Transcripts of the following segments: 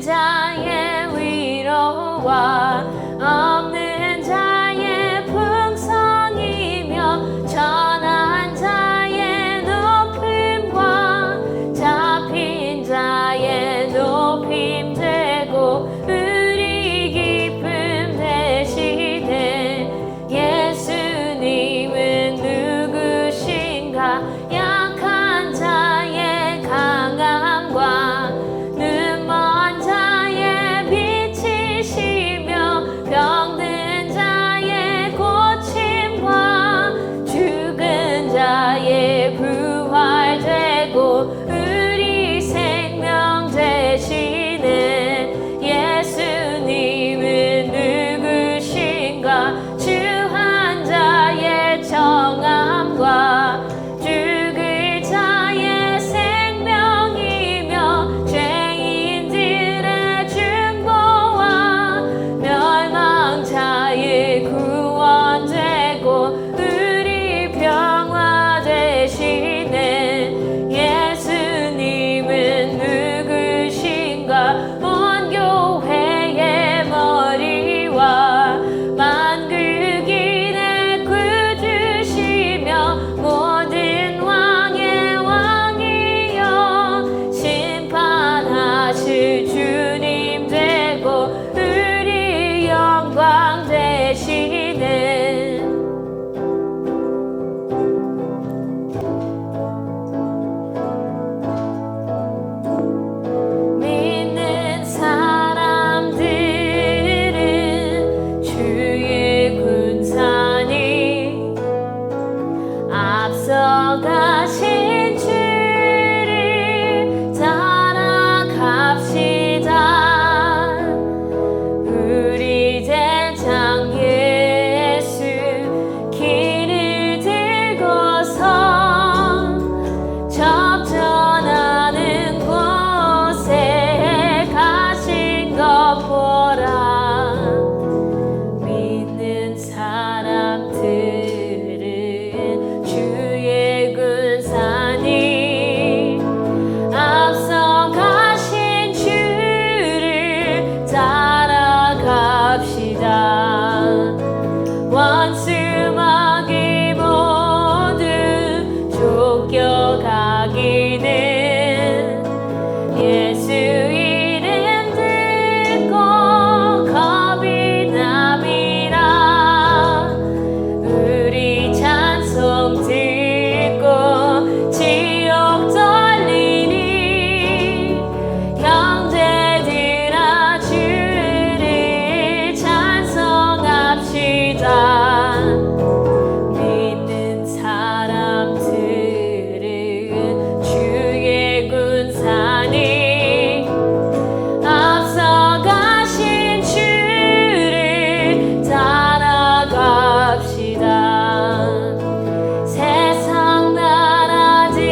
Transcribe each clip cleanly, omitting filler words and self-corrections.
자의 위로와 없는 자의 풍성이며 전한 자의 높임과 잡힌 자의 높임 되고 우리 기쁨 되시네. 예수님은 누구신가? 약한 자의 강함과 눈먼 자의 빛이시며 병든 자의 고침과 죽은 자의 부활되고 우리 생명 되시네. 예수님은 누구신가? 주한 자의 정함과 죽을 자의 생명이며 죄인들의 중보와 멸망 자의 구원되고 우리 평화 되시네. 예수님은 누구신가? 온 교회의 머리와 만국인의 구주시며 모든 왕의 왕이여 심판하실 주님 되고 우리 영광 되시네. 믿는 사람들은 주의 군사니 앞서가신 주를 따라갑시다. 우리 대장 예수 길을 들고서 접전하는 곳에 가신 것 보라. 믿는 사람들은 주의 군사니 앞서가신 주를 따라갑시다. 원수 마귀 모두 쫓겨가기는 예수 이름 듣고 겁이 남이라. 우리 찬송 듣고 지옥 떨리니 형제들아 주를 찬송합시다. 믿는 사람들은 주의 군사니 앞서가신 주를 따라갑시다. 세상 나라들은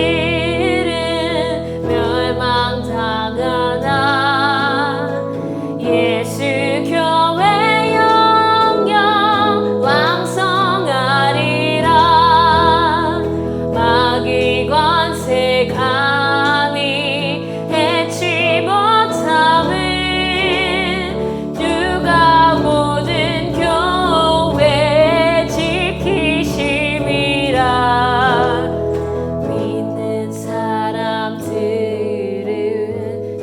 멸망당하나 예수 교회 영영 왕성하리라. 마귀 권세 감히 해치 못함은 주가 모든 교회 지키심이라. 믿는 사람들은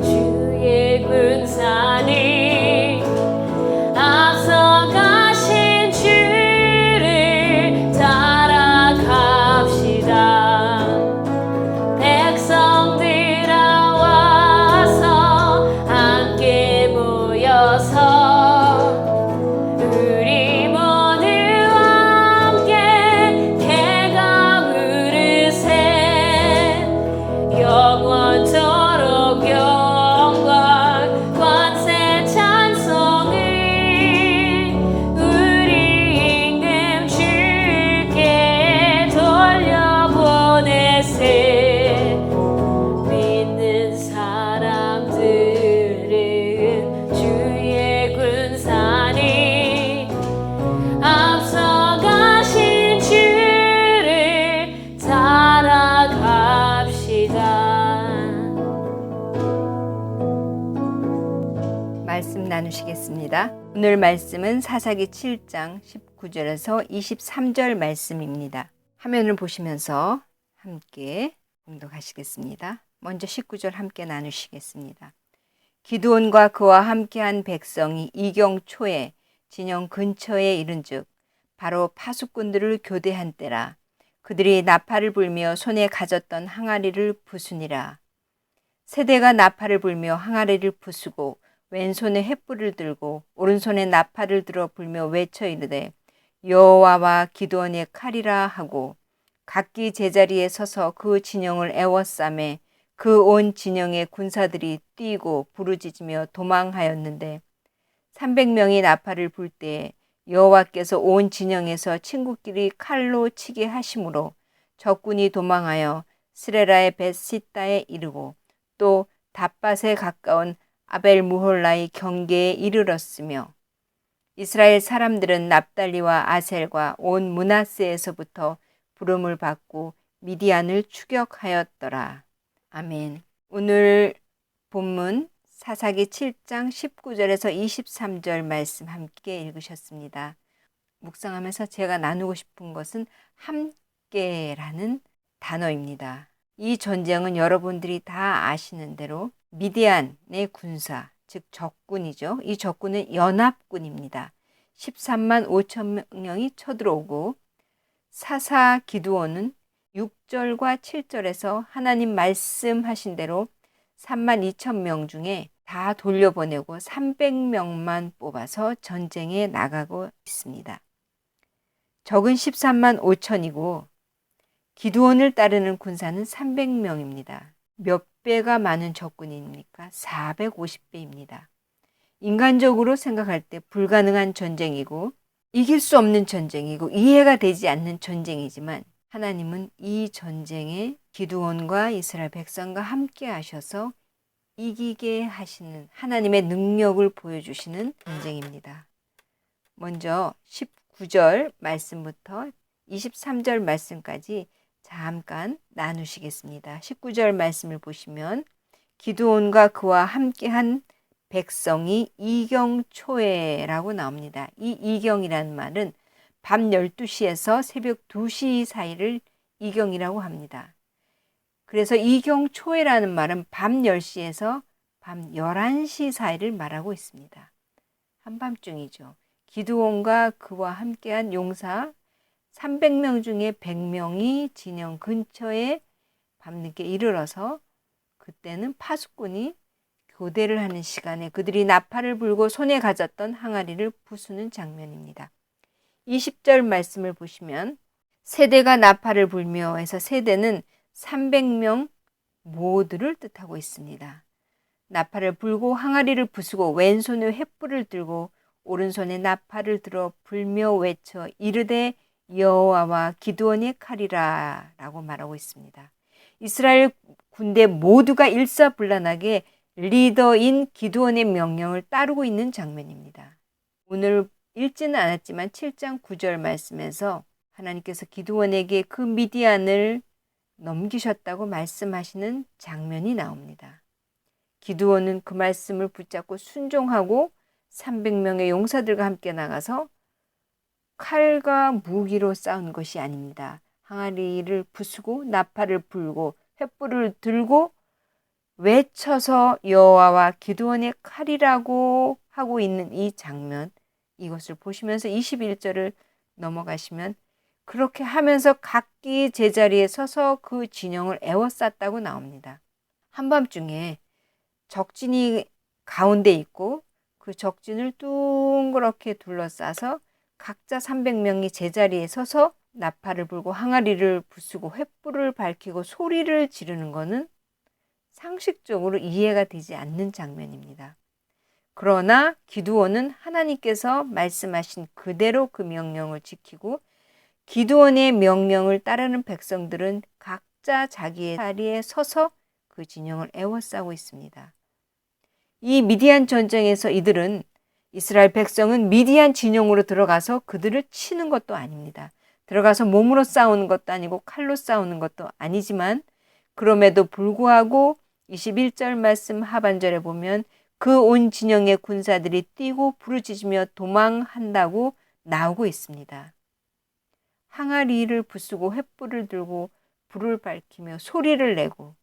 주의 군사니 앞서가신 주를 따라갑시다. 백성들아 와서 함께 모여서 우리 모두 함께 개가 부르세. 영원토록 영광 말씀 나누시겠습니다. 오늘 말씀은 사사기 7장 19절에서 23절 말씀입니다. 화면을 보시면서 함께 봉독하시겠습니다. 먼저 19절 함께 나누시겠습니다. 기드온과 그와 함께한 백성이 이경 초에 진영 근처에 이른즉 바로 파수꾼들을 교대한 때라. 그들이 나팔을 불며 손에 가졌던 항아리를 부수니라. 세대가 나팔을 불며 항아리를 부수고 왼손에 횃불을 들고 오른손에 나팔을 들어 불며 외쳐 이르되 여호와와 기드온의 칼이라 하고 각기 제자리에 서서 그 진영을 에워싸매 그 온 진영의 군사들이 뛰고 부르짖으며 도망하였는데 300명이 나팔을 불 때에 여호와께서 온 진영에서 친구끼리 칼로 치게 하심으로 적군이 도망하여 스레라의 벳시다에 이르고 또 답밭에 가까운 아벨무홀라의 경계에 이르렀으며 이스라엘 사람들은 납달리와 아셀과 온 므낫세에서부터 부름을 받고 미디안을 추격하였더라. 아멘. 오늘 본문 사사기 7장 19절에서 23절 말씀 함께 읽으셨습니다. 묵상하면서 제가 나누고 싶은 것은 함께라는 단어입니다. 이 전쟁은 여러분들이 다 아시는 대로 미디안의 군사, 즉 적군이죠. 이 적군은 연합군입니다. 13만 5천 명이 쳐들어오고 사사 기드온은 6절과 7절에서 하나님 말씀하신 대로 3만 2천 명 중에 다 돌려보내고 300명만 뽑아서 전쟁에 나가고 있습니다. 적은 13만 5천이고 기드온을 따르는 군사는 300명입니다. 몇 배가 많은 적군입니까? 450배입니다. 인간적으로 생각할 때 불가능한 전쟁이고 이길 수 없는 전쟁이고 이해가 되지 않는 전쟁이지만 하나님은 이 전쟁에 기드온과 이스라엘 백성과 함께 하셔서 이기게 하시는 하나님의 능력을 보여주시는 전쟁입니다. 먼저 19절 말씀부터 23절 말씀까지 잠깐 나누시겠습니다. 19절 말씀을 보시면 기드온과 그와 함께한 백성이 이경초에라고 나옵니다. 이 이경이라는 말은 밤 12시에서 새벽 2시 사이를 이경이라고 합니다. 그래서 이경초에라는 말은 밤 10시에서 밤 11시 사이를 말하고 있습니다. 한밤중이죠. 기드온과 그와 함께한 용사 300명 중에 100명이 진영 근처에 밤늦게 이르러서 그때는 파수꾼이 교대를 하는 시간에 그들이 나팔을 불고 손에 가졌던 항아리를 부수는 장면입니다. 20절 말씀을 보시면 세대가 나팔을 불며 해서 세대는 300명 모두를 뜻하고 있습니다. 나팔을 불고 항아리를 부수고 왼손에 횃불을 들고 오른손에 나팔을 들어 불며 외쳐 이르되 여호와와 기드온의 칼이라 라고 말하고 있습니다. 이스라엘 군대 모두가 일사불란하게 리더인 기드온의 명령을 따르고 있는 장면입니다. 오늘 읽지는 않았지만 7장 9절 말씀에서 하나님께서 기드온에게 그 미디안을 넘기셨다고 말씀하시는 장면이 나옵니다. 기드온은 그 말씀을 붙잡고 순종하고 300명의 용사들과 함께 나가서 칼과 무기로 싸운 것이 아닙니다. 항아리를 부수고 나팔을 불고 횃불을 들고 외쳐서 여호와와 기드온의 칼이라고 하고 있는 이 장면, 이것을 보시면서 21절을 넘어가시면 그렇게 하면서 각기 제자리에 서서 그 진영을 에워쌌다고 나옵니다. 한밤중에 적진이 가운데 있고 그 적진을 둥그렇게 둘러싸서 각자 300명이 제자리에 서서 나팔을 불고 항아리를 부수고 횃불을 밝히고 소리를 지르는 것은 상식적으로 이해가 되지 않는 장면입니다. 그러나 기드온은 하나님께서 말씀하신 그대로 그 명령을 지키고 기드온의 명령을 따르는 백성들은 각자 자기의 자리에 서서 그 진영을 에워싸고 있습니다. 이 미디안 전쟁에서 이들은 이스라엘 백성은 미디안 진영으로 들어가서 그들을 치는 것도 아닙니다. 들어가서 몸으로 싸우는 것도 아니고 칼로 싸우는 것도 아니지만 그럼에도 불구하고 21절 말씀 하반절에 보면 그 온 진영의 군사들이 뛰고 부르짖으며 도망한다고 나오고 있습니다. 항아리를 부수고 횃불을 들고 불을 밝히며 소리를 내고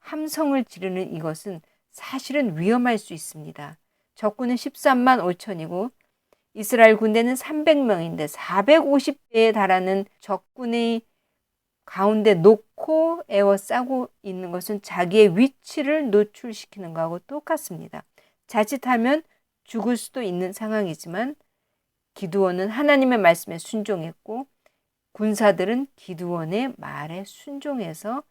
함성을 지르는 이것은 사실은 위험할 수 있습니다. 적군은 13만 5천이고 이스라엘 군대는 300명인데 450대에 달하는 적군의 가운데 놓고 에워싸고 있는 것은 자기의 위치를 노출시키는 것하고 똑같습니다. 자칫하면 죽을 수도 있는 상황이지만 기드온은 하나님의 말씀에 순종했고 군사들은 기드온의 말에 순종해서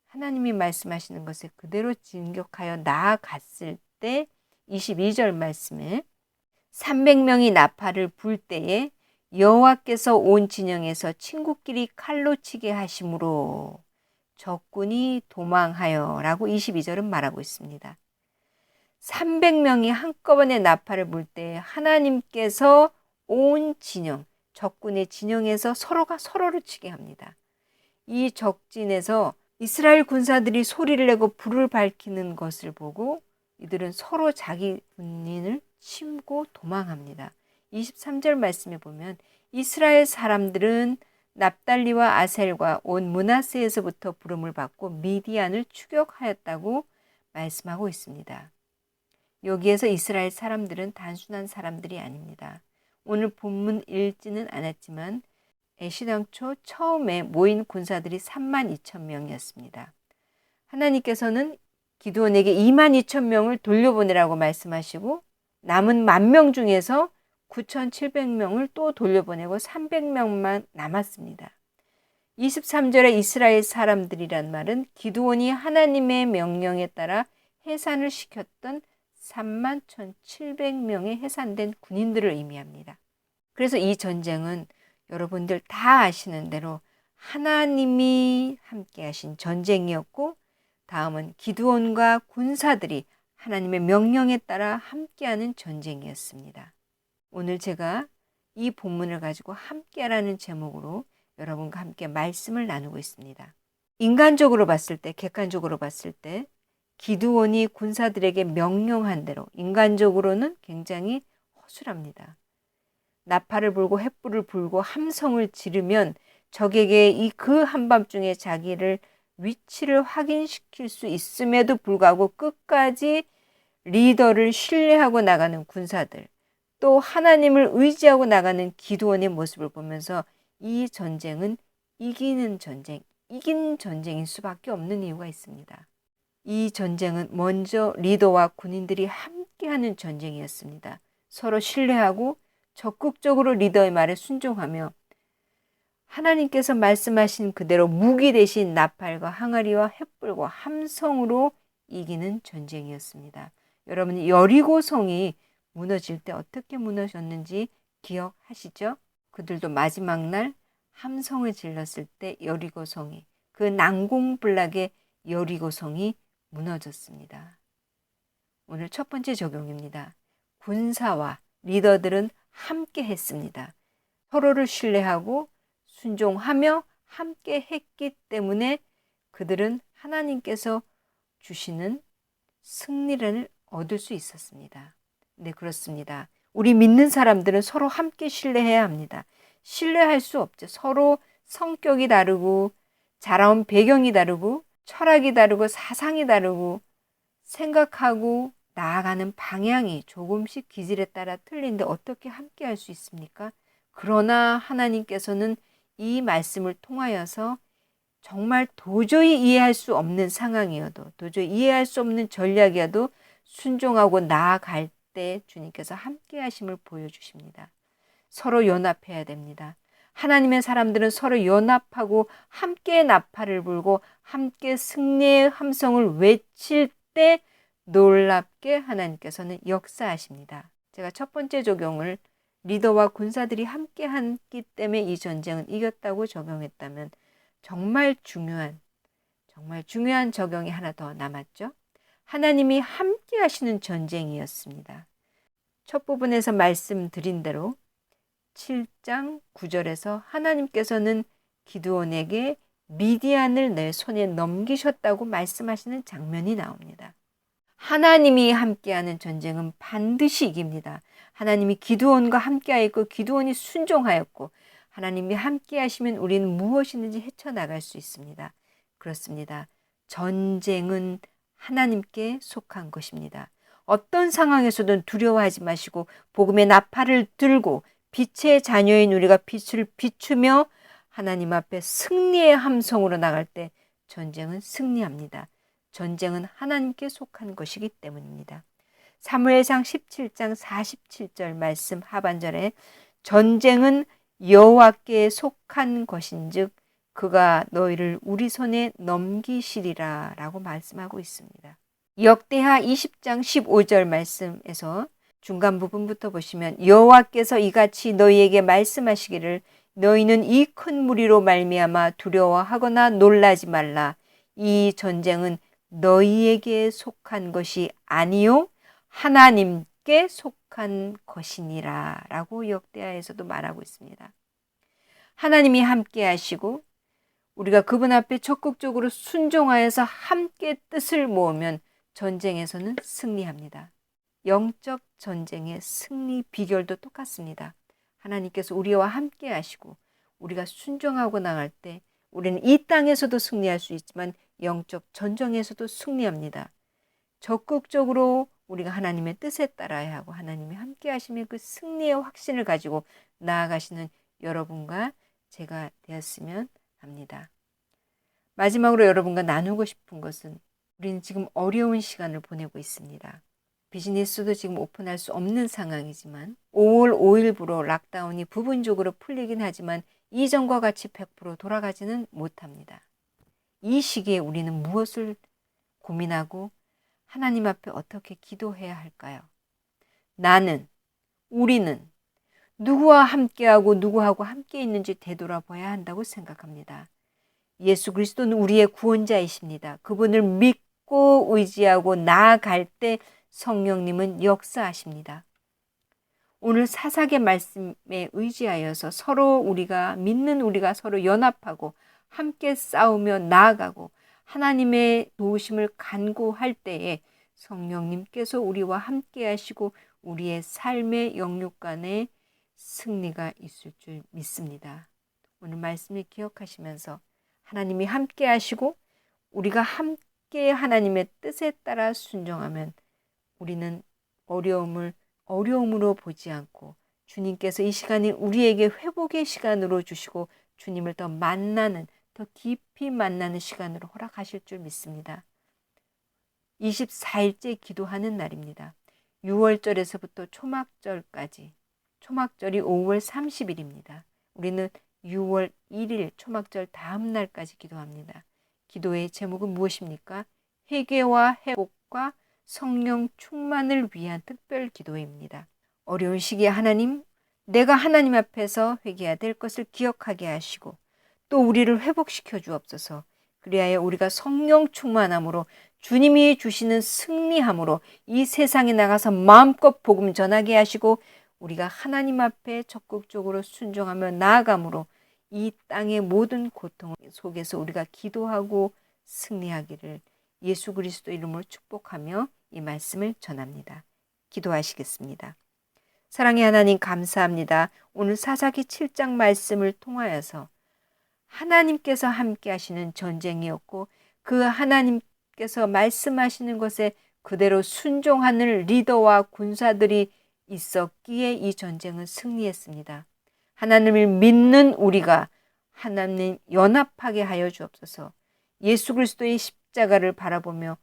하나님이 말씀하시는 것에 그대로 진격하여 나아갔을 때 22절 말씀에 300명이 나팔을 불 때에 여호와께서 온 진영에서 친구끼리 칼로 치게 하심으로 적군이 도망하여 라고 22절은 말하고 있습니다. 300명이 한꺼번에 나팔을 불 때 하나님께서 온 진영, 적군의 진영에서 서로가 서로를 치게 합니다. 이 적진에서 이스라엘 군사들이 소리를 내고 불을 밝히는 것을 보고 이들은 서로 자기 군인을 치고 도망합니다. 23절 말씀에 보면 이스라엘 사람들은 납달리와 아셀과 온 므낫세에서부터 부름을 받고 미디안을 추격하였다고 말씀하고 있습니다. 여기에서 이스라엘 사람들은 단순한 사람들이 아닙니다. 오늘 본문 읽지는 않았지만 시당초 처음에 모인 군사들이 3만 2천 명이었습니다. 하나님께서는 기드온에게 2만 2천 명을 돌려보내라고 말씀하시고 남은 10,000명 중에서 9,700명을 또 돌려보내고 300명만 남았습니다. 23절에 이스라엘 사람들이란 말은 기드온이 하나님의 명령에 따라 해산을 시켰던 3만 1,700명의 해산된 군인들을 의미합니다. 그래서 이 전쟁은 여러분들 다 아시는 대로 하나님이 함께 하신 전쟁이었고 다음은 기드온과 군사들이 하나님의 명령에 따라 함께하는 전쟁이었습니다. 오늘 제가 이 본문을 가지고 함께라는 제목으로 여러분과 함께 말씀을 나누고 있습니다. 인간적으로 봤을 때, 객관적으로 봤을 때 기드온이 군사들에게 명령한 대로 인간적으로는 굉장히 허술합니다. 나팔을 불고 횃불을 불고 함성을 지르면 적에게 이 그 한밤중에 자기를 위치를 확인시킬 수 있음에도 불구하고 끝까지 리더를 신뢰하고 나가는 군사들, 또 하나님을 의지하고 나가는 기드온의 모습을 보면서 이 전쟁은 이기는 전쟁, 이긴 전쟁일 수밖에 없는 이유가 있습니다. 이 전쟁은 먼저 리더와 군인들이 함께하는 전쟁이었습니다. 서로 신뢰하고 적극적으로 리더의 말에 순종하며 하나님께서 말씀하신 그대로 무기 대신 나팔과 항아리와 횃불과 함성으로 이기는 전쟁이었습니다. 여러분이 여리고성이 무너질 때 어떻게 무너졌는지 기억하시죠? 그들도 마지막 날 함성을 질렀을 때 여리고성이, 그 난공불락의 여리고성이 무너졌습니다. 오늘 첫 번째 적용입니다. 군사와 리더들은 함께 했습니다. 서로를 신뢰하고 순종하며 함께 했기 때문에 그들은 하나님께서 주시는 승리를 얻을 수 있었습니다. 네, 그렇습니다. 우리 믿는 사람들은 서로 함께 신뢰해야 합니다. 신뢰할 수 없죠. 서로 성격이 다르고 자라온 배경이 다르고 철학이 다르고 사상이 다르고 생각하고 나아가는 방향이 조금씩 기질에 따라 틀린데 어떻게 함께 할 수 있습니까? 그러나 하나님께서는 이 말씀을 통하여서 정말 도저히 이해할 수 없는 상황이어도 도저히 이해할 수 없는 전략이어도 순종하고 나아갈 때 주님께서 함께 하심을 보여주십니다. 서로 연합해야 됩니다. 하나님의 사람들은 서로 연합하고 함께 나팔을 불고 함께 승리의 함성을 외칠 때 놀랍게 하나님께서는 역사하십니다. 제가 첫 번째 적용을 리더와 군사들이 함께 했기 때문에 이 전쟁은 이겼다고 적용했다면 정말 중요한 적용이 하나 더 남았죠. 하나님이 함께 하시는 전쟁이었습니다. 첫 부분에서 말씀드린 대로 7장 9절에서 하나님께서는 미디안을 내 손에 넘기셨다고 말씀하시는 장면이 나옵니다. 하나님이 함께하는 전쟁은 반드시 이깁니다. 하나님이 기드온과 함께하였고 기드온이 순종하였고 하나님이 함께하시면 우리는 무엇이든지 헤쳐나갈 수 있습니다. 그렇습니다. 전쟁은 하나님께 속한 것입니다. 어떤 상황에서든 두려워하지 마시고 복음의 나팔을 들고 빛의 자녀인 우리가 빛을 비추며 하나님 앞에 승리의 함성으로 나갈 때 전쟁은 승리합니다. 전쟁은 하나님께 속한 것이기 때문입니다. 사무엘상 17장 47절 말씀 하반절에 전쟁은 여호와께 속한 것인즉 그가 너희를 우리 손에 넘기시리라 라고 말씀하고 있습니다. 역대하 20장 15절 말씀에서 중간 부분부터 보시면 여호와께서 이같이 너희에게 말씀하시기를 너희는 이 큰 무리로 말미암아 두려워하거나 놀라지 말라. 이 전쟁은 너희에게 속한 것이 아니요 하나님께 속한 것이니라 라고 역대하에서도 말하고 있습니다. 하나님이 함께 하시고 우리가 그분 앞에 적극적으로 순종하여서 함께 뜻을 모으면 전쟁에서는 승리합니다. 영적 전쟁의 승리 비결도 똑같습니다. 하나님께서 우리와 함께 하시고 우리가 순종하고 나갈 때 우리는 이 땅에서도 승리할 수 있지만 영적 전쟁에서도 승리합니다. 적극적으로 우리가 하나님의 뜻에 따라야 하고 하나님이 함께 하시면 그 승리의 확신을 가지고 나아가시는 여러분과 제가 되었으면 합니다. 마지막으로 여러분과 나누고 싶은 것은 우리는 지금 어려운 시간을 보내고 있습니다. 비즈니스도 지금 오픈할 수 없는 상황이지만 5월 5일부로 락다운이 부분적으로 풀리긴 하지만 이전과 같이 100% 돌아가지는 못합니다. 이 시기에 우리는 무엇을 고민하고 하나님 앞에 어떻게 기도해야 할까요? 우리는 누구와 함께하고 누구하고 함께 있는지 되돌아봐야 한다고 생각합니다. 예수 그리스도는 우리의 구원자이십니다. 그분을 믿고 의지하고 나아갈 때 성령님은 역사하십니다. 오늘 사사의 말씀에 의지하여서 우리가 서로 연합하고 함께 싸우며 나아가고 하나님의 도우심을 간구할 때에 성령님께서 우리와 함께 하시고 우리의 삶의 영육간에 승리가 있을 줄 믿습니다. 오늘 말씀을 기억하시면서 하나님이 함께 하시고 우리가 함께 하나님의 뜻에 따라 순종하면 우리는 어려움으로 보지 않고 주님께서 이 시간이 우리에게 회복의 시간으로 주시고 주님을 더 깊이 만나는 시간으로 허락하실 줄 믿습니다. 24일째 기도하는 날입니다. 6월절에서부터 초막절까지, 초막절이 5월 30일입니다. 우리는 6월 1일 초막절 다음 날까지 기도합니다. 기도의 제목은 무엇입니까? 회개와 회복과 성령 충만을 위한 특별 기도입니다. 어려운 시기에 내가 하나님 앞에서 회개해야 될 것을 기억하게 하시고 또 우리를 회복시켜 주옵소서. 그리하여 우리가 성령 충만함으로 주님이 주시는 승리함으로 이 세상에 나가서 마음껏 복음 전하게 하시고 우리가 하나님 앞에 적극적으로 순종하며 나아감으로 이 땅의 모든 고통 속에서 우리가 기도하고 승리하기를 예수 그리스도 이름으로 축복하며 이 말씀을 전합니다. 기도하시겠습니다. 사랑의 하나님 감사합니다. 오늘 사사기 7장 말씀을 통하여서 하나님께서 함께 하시는 전쟁이었고 그 하나님께서 말씀하시는 것에 그대로 순종하는 리더와 군사들이 있었기에 이 전쟁은 승리했습니다. 하나님을 믿는 우리가 하나님 연합하게 하여 주옵소서. 예수 그리스도의 십자가를 바라보며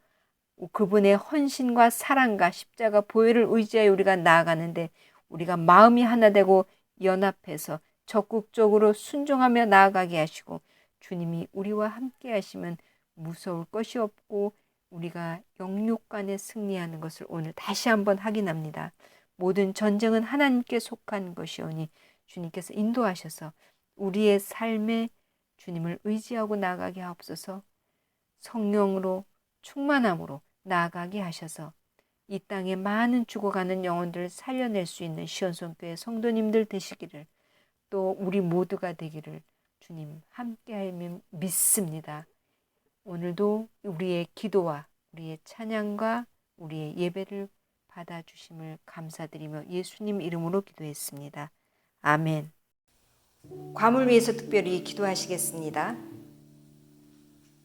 그분의 헌신과 사랑과 십자가 보혈을 의지하여 우리가 나아가는데 우리가 마음이 하나 되고 연합해서 적극적으로 순종하며 나아가게 하시고 주님이 우리와 함께 하시면 무서울 것이 없고 우리가 영육간에 승리하는 것을 오늘 다시 한번 확인합니다. 모든 전쟁은 하나님께 속한 것이오니 주님께서 인도하셔서 우리의 삶에 주님을 의지하고 나아가게 하옵소서. 성령으로 충만함으로 나아가게 하셔서 이 땅에 많은 죽어가는 영혼들을 살려낼 수 있는 시온성교회 성도님들 되시기를 또 우리 모두가 되기를 주님 함께하며 믿습니다. 오늘도 우리의 기도와 우리의 찬양과 우리의 예배를 받아주심을 감사드리며 예수님 이름으로 기도했습니다. 아멘. 괌을 위해서 특별히 기도하시겠습니다.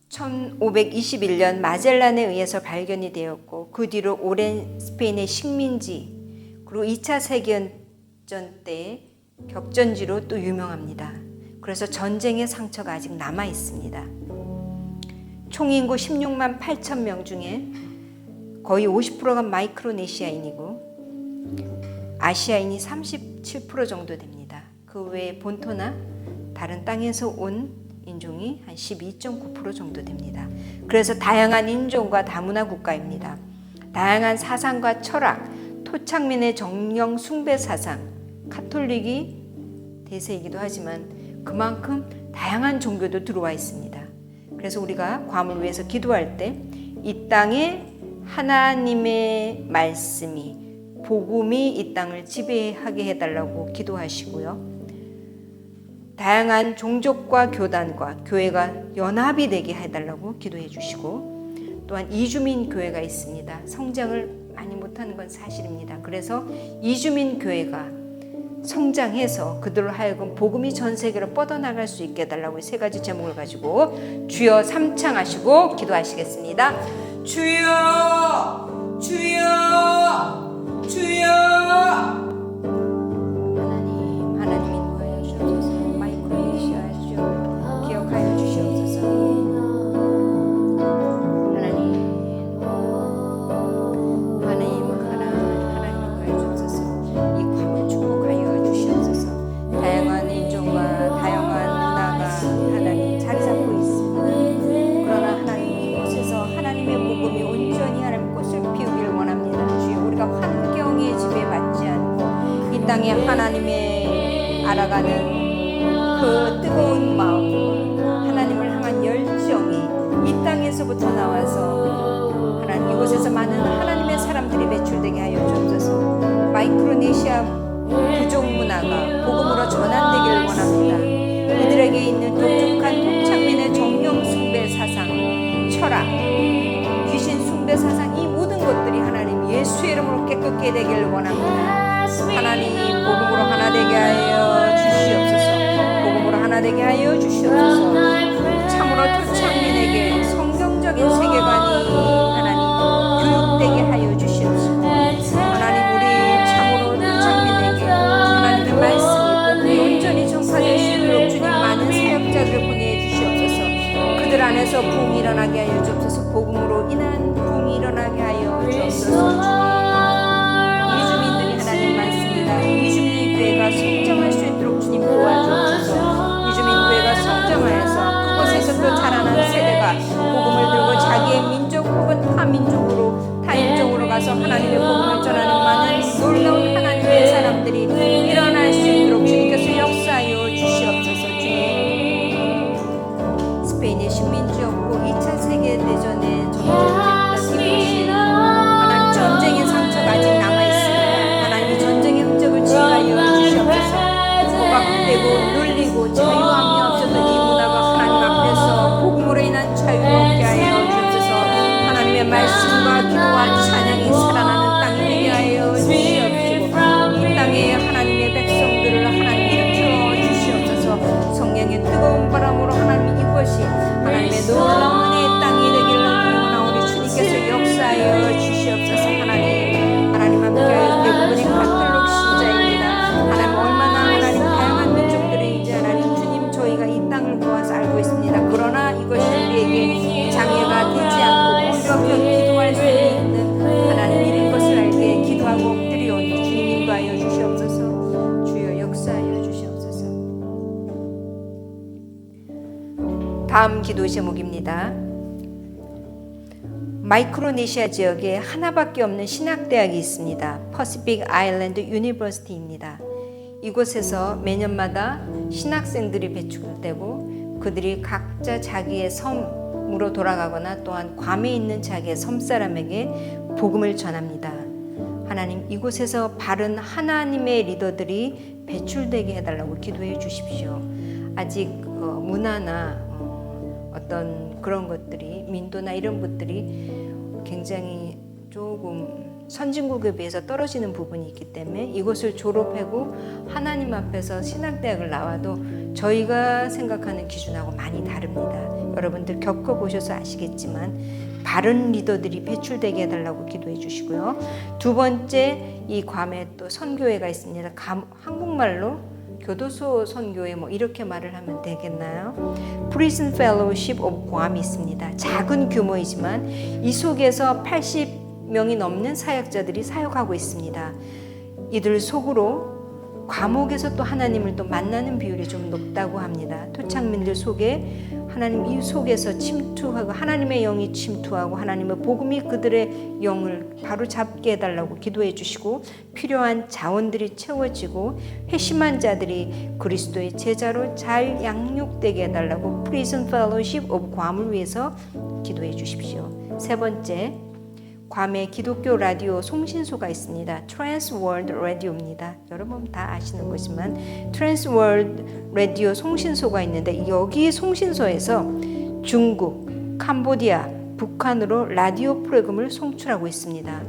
1521년 마젤란에 의해서 발견이 되었고 그 뒤로 오랜 스페인의 식민지 그리고 2차 세계대전 때 격전지로 또 유명합니다. 그래서 전쟁의 상처가 아직 남아 있습니다. 총 인구 16만 8천 명 중에 거의 50%가 마이크로네시아인이고 아시아인이 37% 정도 됩니다. 그 외에 본토나 다른 땅에서 온 인종이 한 12.9% 정도 됩니다. 그래서 다양한 인종과 다문화 국가입니다. 다양한 사상과 철학, 토착민의 정령 숭배 사상, 카톨릭이 대세이기도 하지만 그만큼 다양한 종교도 들어와 있습니다. 그래서 우리가 괌을 위해서 기도할 때 이 땅에 하나님의 말씀이 복음이 이 땅을 지배하게 해달라고 기도하시고요. 다양한 종족과 교단과 교회가 연합이 되게 해달라고 기도해 주시고 또한 이주민 교회가 있습니다. 성장을 많이 못하는 건 사실입니다. 그래서 이주민 교회가 성장해서 그들로 하여금 복음이 전 세계로 뻗어나갈 수 있게 해달라고 세 가지 제목을 가지고 주여 삼창하시고 기도하시겠습니다. 주여 주여 주여 하나님 인도하여 주옵소서. 마이크로네시아 주여 기억하여 주시옵소서. 하나님 인도하여 주옵소서. 이 괌을 축복하여 주시옵소서. 다양한 인종과 다양한 문화가 하나님 자리 잡고 있습니다. 그러나 하나님 이곳에서 하나님의 복음이 온전히 하나님 꽃을 피우기를 원합니다. 주여 우리가 환경에 지배받지 않고 이 땅에 하나님의 알아가는 그 뜨거운 마음 하나님을 향한 열정이 이 땅에서부터 나와서 하나님 이곳에서 많은 하나님의 사람들이 배출되게 하여 주옵소서. 마이크로네시아 부족 문화가 복음으로 전환되기를 원합니다. 이들에게 있는 독특한 토착민의 정령 숭배 사상, 철학, 귀신 숭배 사상 이 모든 것들이 하나님 예수의 이름으로 깨끗게 되기를 원합니다. 하나님 복음으로 하나 되게 하여 주시옵소서. 복음으로 하나 되게 하여 주시옵소서. 참으로 토착민에게 성경적인 세계관이 하나님 교육되게 하여 주시옵소서. 하나님 우리 참으로 토착민에게 하나님의 말씀이 복음이 온전히 전파될 수 있도록 주님 많은 사역자들을 보내주시옵소서. 그들 안에서 부흥이 일어나게 하여 주옵소서. 복음으로 인한 부흥이 일어나게 하여 주옵소서. 이주민들이 하나님 많습니다. 이주민 교회가 성장할 수 있도록 주님 도와주옵소서. 이주민 교회가 성장하여서 그곳에서 또 자라난 세대가 복음을 들고 자기의 민족 혹은 타민족으로 타인종으로 가서 하나님의 복음을 전하는 많은 놀라운 하나님의 사람들이 일어날 수 있도록 주님께서 역사하여 주시옵소서. 주님 스페인의 식민지였고 2차 세계대전의 전쟁 이곳이 하나님 전쟁의 상처가 아직 남아있습니다. 하나님이 전쟁의 흔적을 치유하여 주시옵소서. 고박되고 눌리고 자유함이 없어도 이 문화가 하나님 앞에서 복음으로 인한 자유를 얻게 하여 주옵소서. 하나님의 말씀과 기도와 찬양이 살아나는 땅이 되게 하여 주시옵시고 이 땅에 하나님의 백성들을 하나님 일으켜 주시옵소서. 성령의 뜨거운 바람으로 하나님 이것이 하나님의 놀라운 은혜의 땅이 되기를 원하오니 주님께서 역사하여 주시옵소서. 하나님 함께하여 대부분이 카톨릭 신자입니다. 하나님 얼마나 하나님 다양한 민족들이 이제 하나님 주님 저희가 이 땅을 모아서 알고 있습니다. 그러나 이것이 우리에게 장애가 되지 않고 우리가 기도할 수 있는 하나님 이런 것을 알게 기도하고 엎드리오니 주님 인도하여 주시옵소서. 주여 역사하여 주시옵소서. 다음 기도 제목입니다. 마이크로네시아 지역에 하나밖에 없는 신학대학이 있습니다. 퍼시픽 아일랜드 유니버시티입니다. 이곳에서 매년마다 신학생들이 배출되고 그들이 각자 자기의 섬으로 돌아가거나 또한 괌에 있는 자기의 섬사람에게 복음을 전합니다. 하나님 이곳에서 바른 하나님의 리더들이 배출되게 해달라고 기도해 주십시오. 아직 문화나 어떤 그런 것들이 민도나 이런 것들이 굉장히 조금 선진국에 비해서 떨어지는 부분이 있기 때문에 이곳을 졸업하고 하나님 앞에서 신학대학을 나와도 저희가 생각하는 기준하고 많이 다릅니다. 여러분들 겪어보셔서 아시겠지만 바른 리더들이 배출되게 해달라고 기도해 주시고요. 두 번째, 이 괌에 또 선교회가 있습니다. 한국말로 교도소 선교회 뭐 이렇게 말을 하면 되겠나요? Prison Fellowship of 괌이 있습니다. 작은 규모이지만 이 속에서 80명이 넘는 사역자들이 사역하고 있습니다. 이들 속으로 감옥에서 또 하나님을 또 만나는 비율이 좀 높다고 합니다. 토착민들 속에 하나님 이 속에서 침투하고 하나님의 영이 침투하고 하나님의 복음이 그들의 영을 바로 잡게 해달라고 기도해 주시고 필요한 자원들이 채워지고 회심한 자들이 그리스도의 제자로 잘 양육되게 해달라고 Prison Fellowship of 괌을 위해서 기도해 주십시오. 세 번째, 괌에 기독교 라디오 송신소가 있습니다. 트랜스월드 라디오입니다. 여러분 다 아시는 거지만 트랜스월드 라디오 송신소가 있는데 여기 송신소에서 중국, 캄보디아, 북한으로 라디오 프로그램을 송출하고 있습니다.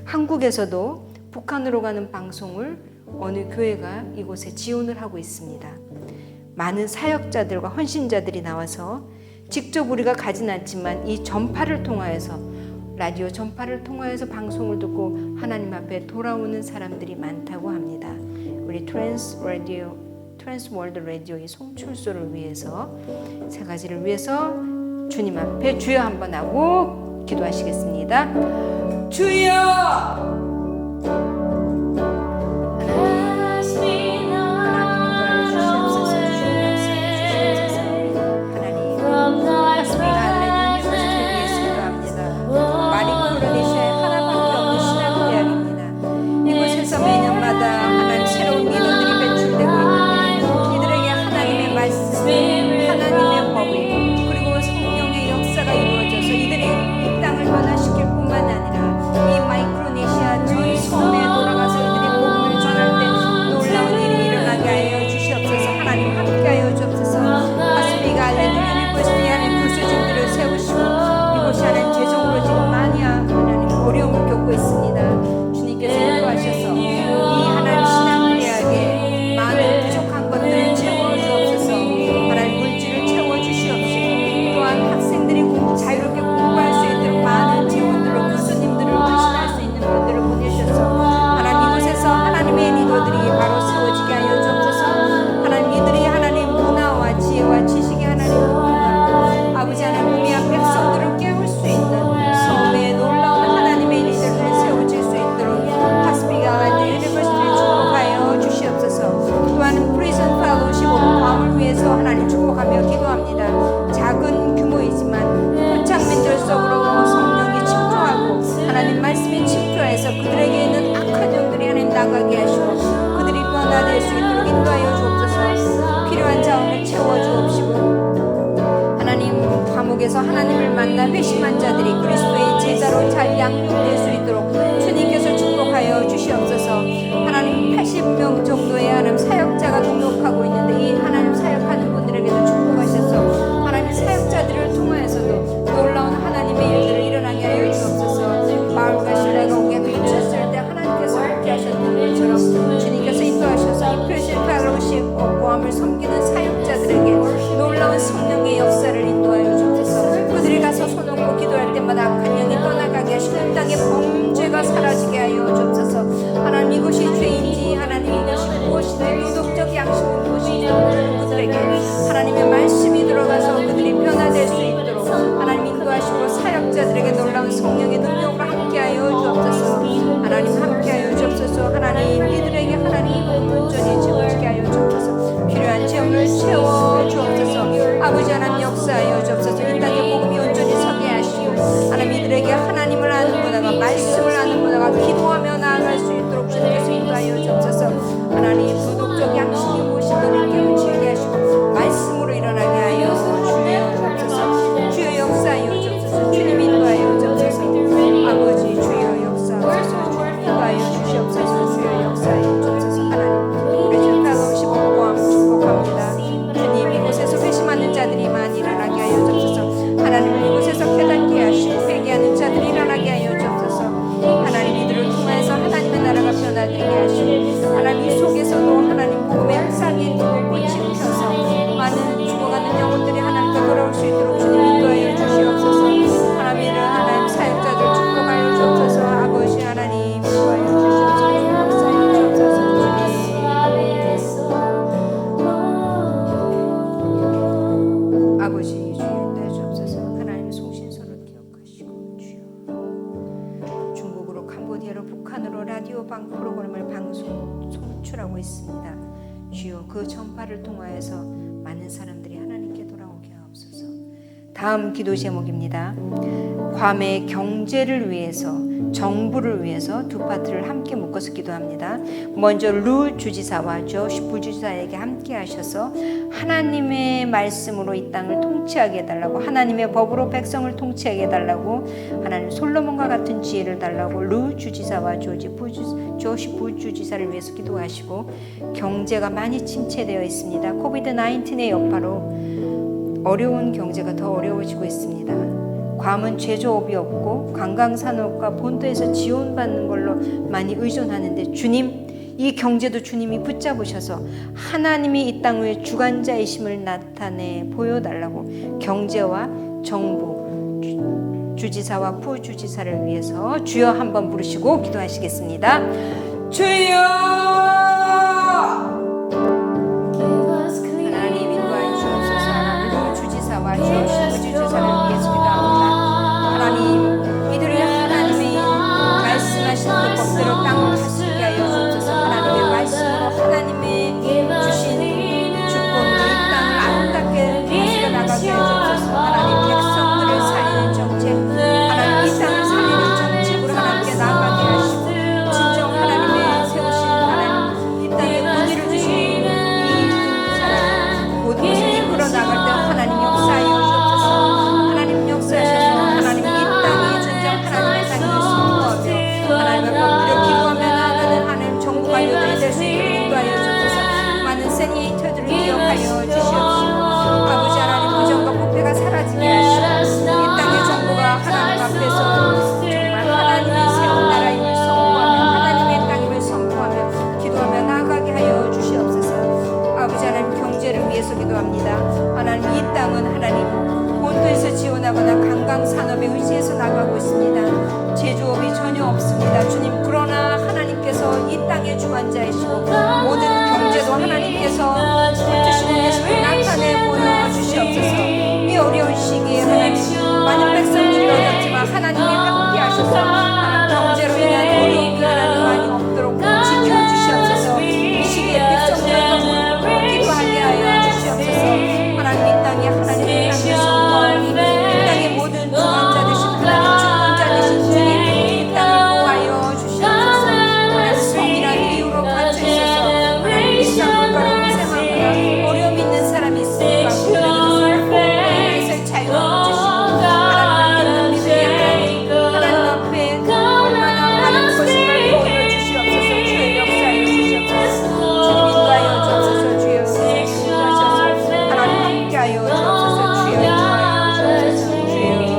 한국에서도 북한으로 가는 방송을 어느 교회가 이곳에 지원을 하고 있습니다. 많은 사역자들과 헌신자들이 나와서 직접 우리가 가진 않지만 이 전파를 통하여서 라디오 전파를 통하여서 방송을 듣고 하나님 앞에 돌아오는 사람들이 많다고 합니다. 우리 트랜스월드 라디오의 송출소를 위해서 세 가지를 위해서 주님 앞에 주여 한번 하고 기도하시겠습니다. 주여! 하나님을 만나 회심한 자들이 그리스도의 제자로 잘 양육될 수 있도록 주님께서 축복하여 주시옵소서. 하나님 80명 정도의 하나님 사역자가 동역하고 있는데 이 하나님 사역하는 분들에게도 축복하셔서 하나님 사역자들을 통하여서도 놀라운 하나님의 일들을 일어나게 하여 주옵소서. 바울과 실라가 옥에 갇혔을 때 하나님께서 함께 하셨던 것처럼 주님께서 인도하셔서 이 프레시 펠로우십 모함을 섬기는 사역자들에게 놀라운 성령의 역사를 인도하여 주옵소서. 그들이 가서 손 얹고 기도할 때마다 악한 영이 떠나가게 하시고 땅의 범죄가 사라지게 하여 주옵소서. 하나님 이것이 죄인지 하나님 이것이 무엇이든 도덕적 양심은 무엇인지 그들에게 하나님의 말씀이 들어가서 그들이 변화될 수 있도록 하나님 인도하시고 사역자들에게 놀라운 성령의 능력으로 함께하여 주옵소서. 하나님 함께하여 주옵소서. 하나님 이들에게 하나님 온전히 채워지게 하여 주옵소서. 필요한 재물을 채워 주옵소서. 아버지 하나님 되게 하시고 하나님 이 속에서도 하나님 복음의 흙상에 꽃이 피어서 많은 죽어가는 영혼들이 하나님께 돌아올 수 있도록 주님 인도하여 주시옵소서. 하나님 이를 하나님 사역자들 축복하여 주옵소서. 아버지 하나님 인도하여 주시옵소서. 역사하여 주옵소서. 주님 아버지 주여 인도하여 주옵소서. 하나님의 송신서를 기억하시고 주여 중국으로 캄보디아로 북한으로 라디오 방 프로그램을 방송 송출하고 있습니다. 주여 그 전파를 통하여서 많은 사람들이 하나님께 돌아오게 하옵소서. 다음 기도 제목입니다. 괌의 경제를 위해서 정부를 위해서 두 파트를 함께 묶어서 기도합니다. 먼저 루 주지사와 조시 부주지사에게 함께 하셔서 하나님의 말씀으로 이 땅을 통치하게 해달라고, 하나님의 법으로 백성을 통치하게 해달라고, 하나님 솔로몬과 같은 지혜를 달라고 루 주지사와 조시 부주지사를 위해서 기도하시고, 경제가 많이 침체되어 있습니다. 코비드-19의 여파로 어려운 경제가 더 어려워지고 있습니다. 괌은 제조업이 없고 관광산업과 본토에서 지원받는 걸로 많이 의존하는데 주님, 이 경제도 주님이 붙잡으셔서 하나님이 이 땅 위에 주관자이심을 나타내 보여달라고 경제와 정부, 주지사와 부주지사를 위해서 주여 한번 부르시고 기도하시겠습니다. 주여! 하나님 인도하여 주옵소서. 주지사와 부주지사를 위해서 기도합니다. 하나님 이들이 하나님의 말씀하신 그 법대로 땅을 다스리게 하여 주옵소서. 하나님의 말씀으로 하나님의 주신 축복으로 이 땅을 아름답게 다스려 나가게 하여 주옵소서. 하나님 백성들을 살리는 정책, 하나님 이 땅을 살리는 정책으로 하나님께 나아가게 하시고 진정 하나님의 세우신 하나님 이 땅에 권위를 주신 이 사람 모든 것을 이끌어 나갈 때 하나님 역사하여 주옵소서. 하나님 역사하셔서 하나님 이 땅이 진정 하나님의 땅을 선포하며 하나님의 법대로 기도하며 나아가는 하나님 정부 관료들이 될 수 있도록 인도하여 주옵소서. 많은 세니터들을 기억하여 주시옵시고 아버지 하나님 부정과 부패가 사라지게 하시고 이 땅의 정부가 하나님 앞에서 정말 하나님이 세운 나라임을 선포하며 하나님의 땅임을 선포하며 기도하며 나아가게 하여 주시옵소서. 아버지 하나님 경제를 위해서 기도합니다. 하나님 이 땅은 하나님 본토에서 지원하거나 관광산업에 의지해서 나가고 있습니다. 제조업이 전혀 없습니다. 주님, 그러나 하나님께서 이 땅의 주관자이시고 모든 경제도 하나님께서 붙드시고 계시고 나타내 보여주시옵소서. 이 어려운 시기에 하나님 많은 백성들이 어렵지만 하나님이 함께 하셔서 하나님 경제로 인한 어려움이 하나님 많이 없도록 지켜주시옵소서. 이 시기에 백성들을 기도하게 하여 주시옵소서. 하나님 이 땅에 하나님의 땅을 선포하니 이 땅의 모든 주관자 되신 하나님 주권자 되신 주님 이 땅을 보하여 주시옵소서. 하나님 성이란 이유로 갇혀있어서 하나님 일상물가로 고생하거나 어려움이 있는 사람이 있으니까 그들에게서 자유를 주시고 하나님 믿음이 하나님 앞에 얼마나 많은 것을 보여주시옵소서. 주의 역사에 주시옵소서. 주님 인도하여 주옵소서. 주여 인도하셔서 하나님 함께하여 주옵소서. 주여 인도하여 주옵소서. 주여.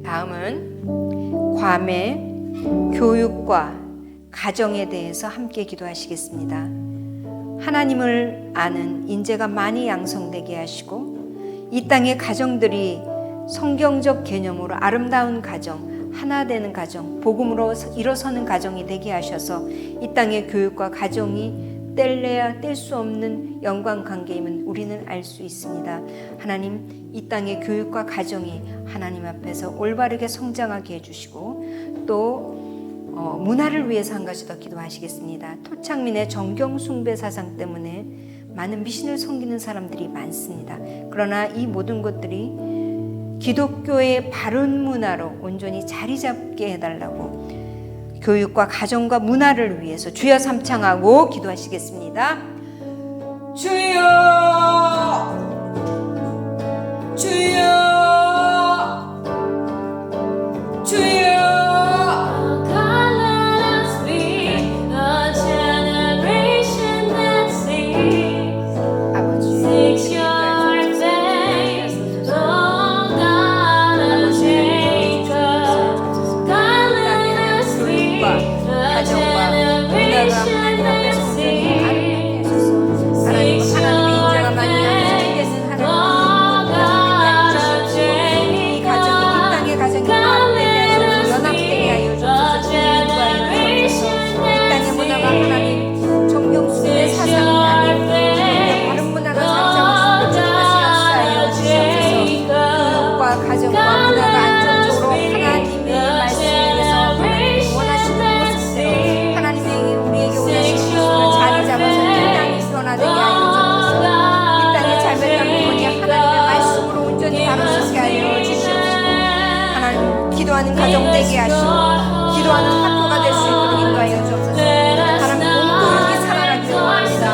다음은 괌의 교육과 가정에 대해서 함께 기도하시겠습니다. 하나님을 아는 인재가 많이 양성되게 하시고 이 땅의 가정들이 성경적 개념으로 아름다운 가정, 하나 되는 가정, 복음으로 일어서는 가정이 되게 하셔서 이 땅의 교육과 가정이 뗄래야 뗄 수 없는 영광 관계임은 우리는 알 수 있습니다. 하나님 이 땅의 교육과 가정이 하나님 앞에서 올바르게 성장하게 해주시고 또 문화를 위해서 한 가지 더 기도하시겠습니다. 토착민의 정경 숭배 사상 때문에 많은 미신을 섬기는 사람들이 많습니다. 그러나 이 모든 것들이 기독교의 바른 문화로 온전히 자리 잡게 해달라고 교육과 가정과 문화를 위해서 주여 삼창하고 기도하시겠습니다. 주여 주여 주여 가정 되게 하시고 기도하는 학교가 될 수 있도록 인도하여 주옵소서. 하나님 공교육이 살아나기를 원합니다.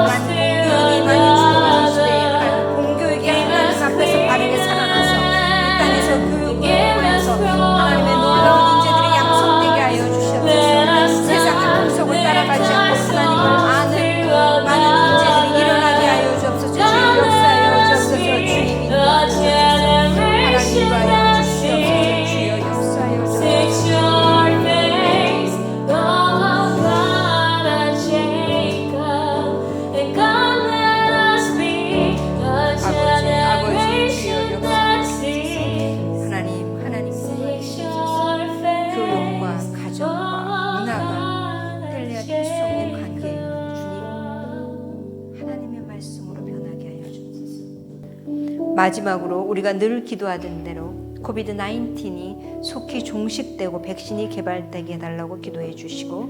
하나님 공교육이 많이 죽어가는 시대에 하나님 공교육이 하나님 앞에서 바르게 살아나서 이 땅에서 교육을 통해서 하나님의 놀라운 인재들이 양성되게 하여 주시옵소서. 세상의 풍속을 따라가지 않고 하나님을 아는 많은 인재들이 일어나게 하여 주옵소서. 주의 역사하여 주옵소서. 주님 인도하여 주옵소서. 하나님 인도하여 주시옵소서. 주여 역사하여 주옵소서. 하나님 인도하여 교육과 가정과 문화가 뗄래야 뗄 수 없는 관계에 주님 하나님의 말씀으로 변하게 하여 주옵소서. 마지막으로 우리가 늘 기도하던 대로 코비드 19이 속히 종식되고 백신이 개발되게 해달라고 기도해 주시고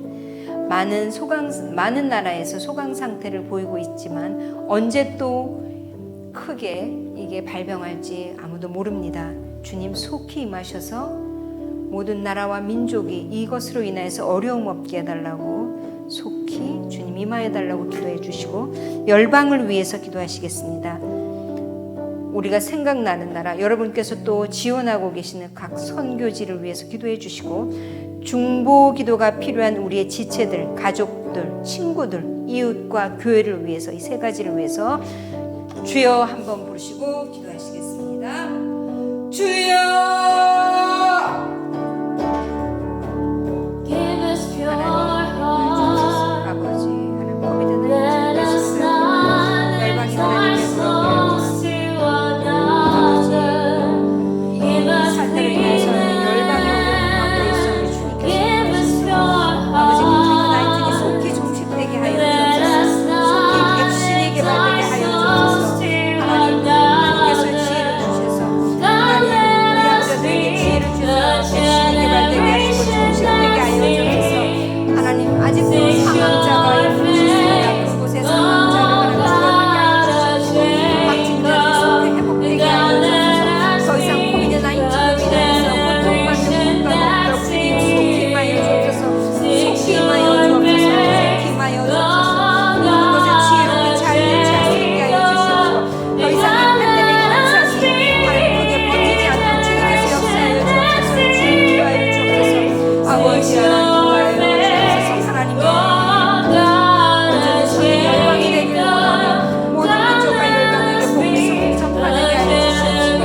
많은 나라에서 소강 상태를 보이고 있지만 언제 또 크게 이게 발병할지 아무도 모릅니다. 주님 속히 임하셔서 모든 나라와 민족이 이것으로 인해서 어려움 없게 해달라고 속히 주님 임하여 달라고 기도해 주시고 열방을 위해서 기도하시겠습니다. 우리가 생각나는 나라, 여러분께서 또 지원하고 계시는 각 선교지를 위해서 기도해 주시고 중보 기도가 필요한 우리의 지체들, 가족들, 친구들, 이웃과 교회를 위해서 이 세 가지를 위해서 주여 한번 부르시고 기도하시겠습니다. 주여 아버지 하나님 코비드 19에서 열방이 하나님의 사태를 인해서는 열방이 어려운 가운데 있음을 주님께서 아버지 코비드 19이 속히 종식되게 하여 주옵소서. 속히 백신이 개발되게 하여 주옵소서. 하나님께서 지혜를 주셔서 하나님 우리 학자들에게 지혜를 주셔서 백신이 개발되게 하시고 종식되게 하여 주옵소서. 하나님 아직도 사망자가 있습니다. 그곳에 사망자를 하나님 줄어들게 하여 주옵소서. 확진자들이 속히 회복되게 하여 주옵소서. 더 이상 코비드 19로 인해서 고통받는 국가가 없도록 주님 속히 임하여 주옵소서. 속히 임하여 주옵소서. 속히 임하여 주옵소서. 그곳에 지혜롭게 잘 대처할 수 있게 하여 주시옵소서. 더 이상 이 팬데믹 현상이 하나님 크게 번지지 않도록 주님께서 역사하여 주옵소서. 주님 인도하여 주옵소서. 아버지 하나님 인도하여 주옵소서. 하나님의 온전히 주의 열방이 되기를 원하며 모든 민족과 열방에게 복음을 전파되게 하여 주시옵소서.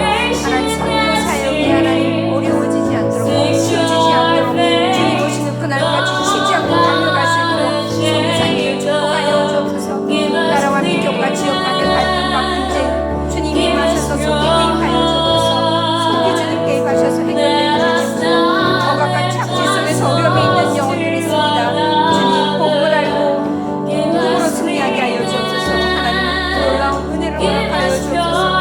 하나님 선교 사역이 하나님 어려워지지 않도록 멈추어지지 않도록 주님 오시는 그날까지 쉬지 않고 달려갈 수 있도록 성산을 축복하여 주옵소서. 나라와 민족과 지역 간의 갈등과 분쟁 주님이 임하셔서 속히 개입하여 주옵소서. 속히 주님 개입하셔서 해결해 주십시오. 억압과 착지 속에서 어려움이 있는 영혼들이 있습니다. 주님 복음을 알고 복음으로 승리하게 하여 주옵소서. 하나님 놀라운 은혜를 허락하여 주옵소서.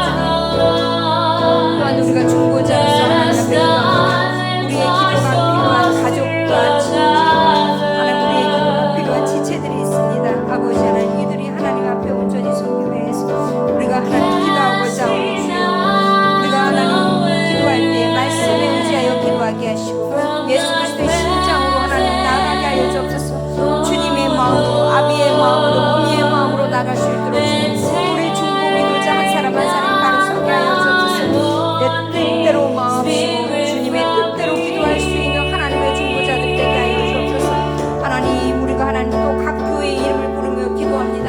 또한 우리가 중보자로서 하나님 앞에 기도합니다. 우리의 기도가 필요한 가족과 친구, 하나님 우리의 기도가 필요한 지체들이 있습니다. 아버지 하나님 이들이 하나님 앞에 온전히 섬기면서 우리가 하나님 기도하고자 하오니 주여 우리가 하나님 기도할 때 말씀에 의지하여 기도하게 하시고 예수 그리스도의 심장으로 하나님 나아가게 하여 주옵소서. 주님의 마음으로 아비의 마음으로 어미의 마음으로 나갈 수 있도록 주님 우리 중보 기도자 한 사람 한 사람이 바로 서게 하여 주옵소서. 내 뜻대로 마음이고 주님의 뜻대로 기도할 수 있는 하나님의 중보자들 되게 하여 주옵소서. 하나님 우리가 하나님 또 각 교회의 이름을 부르며 기도합니다.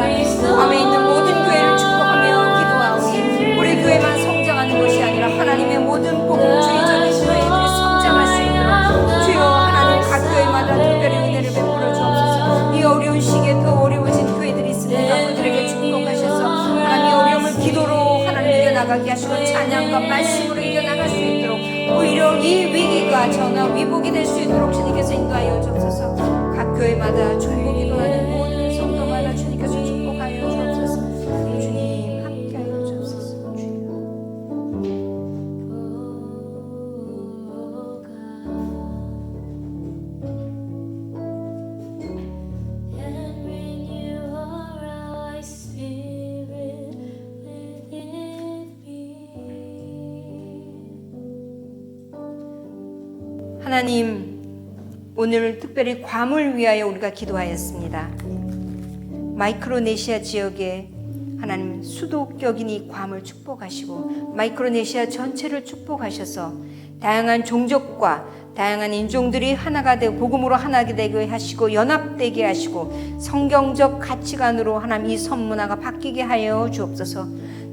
밤에 있는 모든 교회를 축복하며 기도하오니 우리 교회만 성장하는 것이 아니라 하나님의 모든 복음주의적인 교회들이 성장할 수 있도록 주여 하나님 각 교회마다 특별히 은혜를 베풀어 주옵소서. 이 어려운 시기에 더 어려워진 교회들이 있습니다. 그들에게 축복하셔서 하나님의 어려움을 기도로 하나님 이겨나가게 하시고 찬양과 말씀으로 이겨나갈 수 있도록 오히려 이 위기가 전화 위복이 될 수 있도록 주님께서 인도하여 주옵소서. 각 교회마다 중보 기도하는 모든 성도마다 주님께서 축복하여 주옵소서. 주님 함께하여 주옵소서. 주여 하나님, 오늘 특별히 괌을 위하여 우리가 기도하였습니다. 마이크로네시아 지역에 하나님 수도격인 이 괌을 축복하시고 마이크로네시아 전체를 축복하셔서 다양한 종족과 다양한 인종들이 하나가 되고 복음으로 하나가 되게 하시고 연합되게 하시고 성경적 가치관으로 하나님 이 선문화가 바뀌게 하여 주옵소서.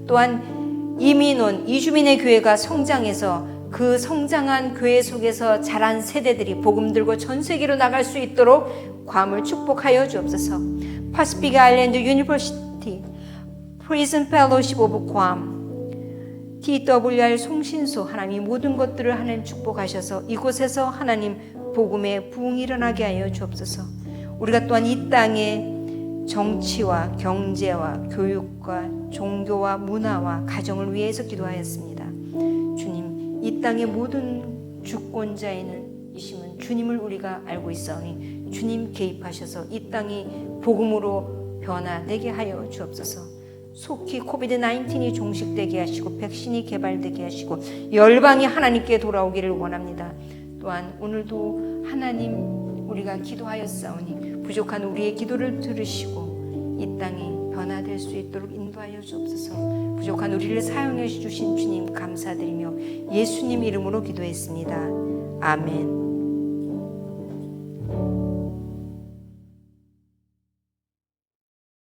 또한 이민원 이주민의 교회가 성장해서 그 성장한 교회 속에서 자란 세대들이 복음 들고 전 세계로 나갈 수 있도록 괌을 축복하여 주옵소서. 파시픽 아일랜드 유니버시티 프리즌 펠로십 오브 괌 TWR 송신소 하나님 이 모든 것들을 하나님 축복하셔서 이곳에서 하나님 복음의 부흥이 일어나게 하여 주옵소서. 우리가 또한 이 땅에 정치와 경제와 교육과 종교와 문화와 가정을 위해서 기도하였습니다. 주님, 이 땅의 모든 주권자에는 이심은 주님을 우리가 알고 있사오니 주님 개입하셔서 이 땅이 복음으로 변화되게 하여 주옵소서. 속히 코비드-19이 종식되게 하시고 백신이 개발되게 하시고 열방이 하나님께 돌아오기를 원합니다. 또한 오늘도 하나님 우리가 기도하였사오니 부족한 우리의 기도를 들으시고 이 땅이 변화될 수 있도록 인도하여 주옵소서. 부족한 우리를 사용해 주신 주님 감사드리며 예수님 이름으로 기도했습니다. 아멘.